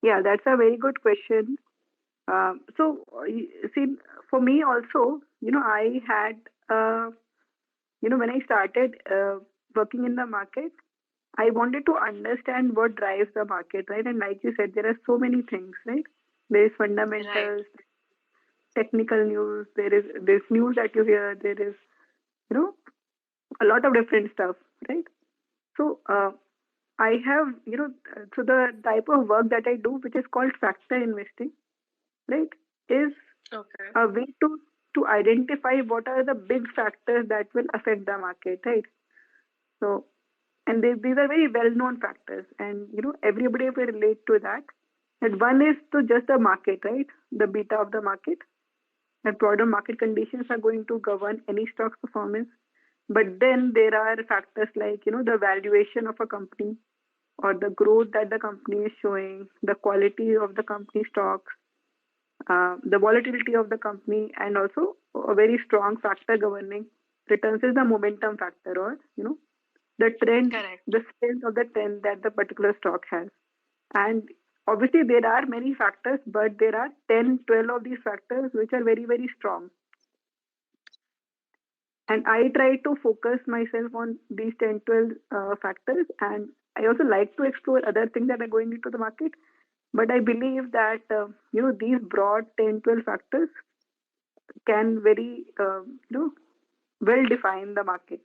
Yeah, that's a very good question. See, for me also, I had, when I started working in the market, I wanted to understand what drives the market, right? And like you said, there are so many things, right? There is Right. fundamentals, technical news, there is this news that you hear, there is, you know, a lot of different stuff, right? So I have, so the type of work that I do, which is called factor investing, right, is Okay. a way to identify what are the big factors that will affect the market, right? So, and these are very well-known factors, and everybody will relate to that. And one is to just the market, right? The beta of the market. That broader market conditions are going to govern any stock's performance. But then there are factors like the valuation of a company or the growth that the company is showing, the quality of the company stocks, the volatility of the company, and also a very strong factor governing returns is the momentum factor, or the trend, Correct. the strength of the trend that the particular stock has. And obviously there are many factors, but there are 10, 12 of these factors which are very, very strong. And I try to focus myself on these 10, 12 factors. And I also like to explore other things that are going into the market. But I believe that, these broad 10, 12 factors can very, well define the market.